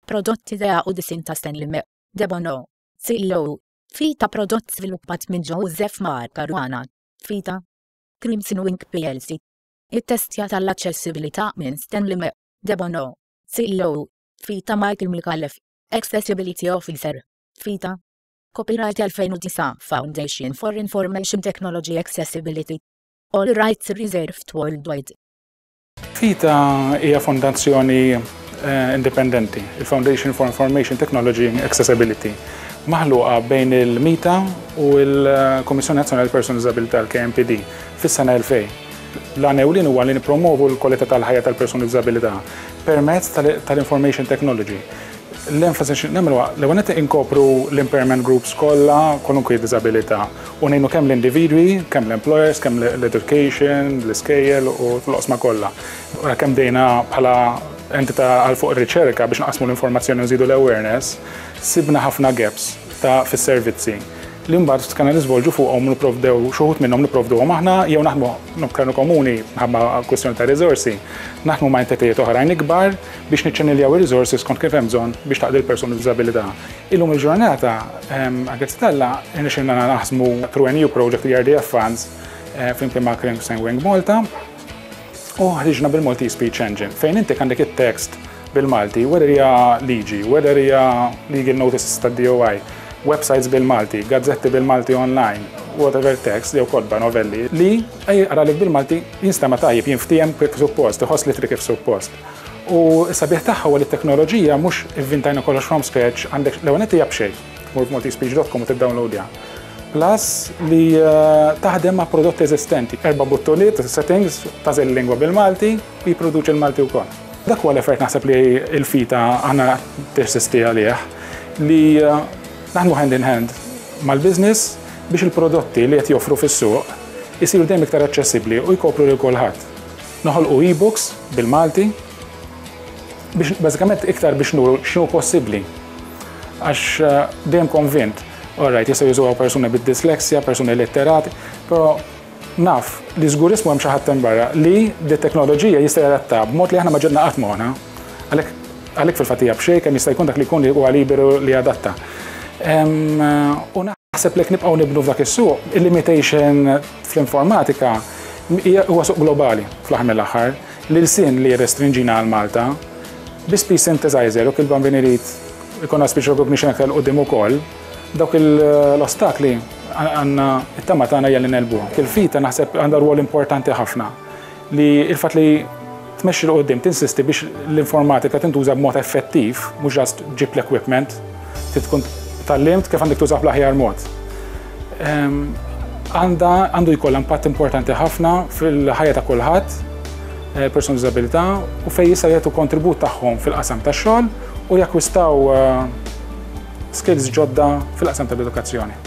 Prodotti idea u disin ta' Stanley M. Debono, CEO. Fita prodott sviluppat minn Joseph Marcaruana. Fita. Crimson Wing PLC. It-testja tal-aċċessibilità minn Stanley M. Debono, CEO. Fita Michael Micallef, Accessibility Officer. Fita. Copyright 2009 Foundation for Information Technology Accessibility. All rights reserved worldwide. Fita hija fondazzjoni indipendenti, il-Foundation for Information Technology Accessibility, maħluqa bejn il-MITA u l-Kommissjoni Nazzjonali Persuni B'Disabilità l-KMPD fis-sena 2000. L-għanewlin huwa li nippromovu l-kwalità tal-ħajja tal-persuni b'disabilità permezz tal-information technology. L-enfasi nagħmlu l-ewwel inkopru l-impairment groups kollha kwalunkwe disabilità u ngħinu kemm l-individwi, kemm l-employers, kemm l-education, l-iskejjel u l-oqsma kollha. Wara kemm dejna bħala entità għal fuq ir-riċerka biex naqsmu l-informazzjoni u nżidu l-awareness, sibna ħafna gaps fis-servizzi li mbagħad kana niżvolġu fuqhom nipprovdew xi wħud minnhom nipprovduhom aħna jew naħdmu nokkarnu komuni ħabba kwestjoni ta' riżorsi, naħdmu ma' entitajiet oħrajn ikbar biex niċċeniljaw ir-riżorsi skont kif hemm bżonn biex taqdi l-persuni b'diżabilità. Illum il-ġurnata grazzi Alla irnexxilna naħsmu through a new project RDF funds flimkien ma' Crimson Wing Malta u ħriġna bil-Maltese Speech Engine fejn inti għandek it-text bil-Malti, whether hija liġi, whether hija legal notices tad-DOI, websites bil-Malti, gazzetti bil-Malti online, whatever text, jew kodba, novelli, li għaralik bil-Malti jinstama tajjeb, jinftijem kif suppost, iħoss litri kif suppost. U sabiħ tagħha li t-teknoloġija mhux ivvintajna kollox from scratch, għandek l-ewwel hija b'xejn, mur f'maltispeech.com u tiddownloadja. Plus li taħdem ma' prodotti eżistenti, 4 buttuliet, settings, tażel lingwa bil-Malti, jipproduċi l-Malti wkoll. Dak huwa l-effert naħseb li l-Fita għandna tirsisti għalih li naħdmu hand in hand mal-business biex il-prodotti li qed joffru fis-suq isiru dejjem iktar aċċessibbli u jkopru lil kulħadd. Noħolqu e-books bil-Malti biex bażikament iktar biex nuru x'inhu possibbli. Għax dejjem konvint, alright, jistgħu jużuha persuni bid-disleksja, persuni litterati, però naf li żgur ismu hemm xi ħadd hemm barra li d-teknoloġija jista' jadatta b'mod li aħna ma ġedna qatt magħna. Għalhekk fil-fatt hija b'xejn kemm jista' jkun dak li jkun huwa liberu li jadatta. U naħseb lek nibqgħu nibnu f'dak is-suq, il-limitation fl-informatika huwa suq globali fl-aħħar mill-aħħar li l-sin li jirrestringina għal Malta bi speech synthesizer u kilban bin irid ikun speech recognition aktar qudiem ukoll dawk l-ostakli għandna it-tama tagħna hija li nelbuhom. Il-Fita naħseb għandha rwol importanti ħafna li l-fatt li tmexxi l qudiem tinsisti biex l-informatika tintuża b'mod effettiv, mhux ġast ġib l-equipment, tkun tallimt kif għandek tuża bl-aħjar mod. Għandu jkollha impatt importanti ħafna fil-ħajja ta' kulħadd, persuni b'diżabilità u fejn jistgħu jagħtu kontribut tagħhom fil-qasam tax-xogħol u jakkwistaw skills ġodda fil-qasam tal-edukazzjoni.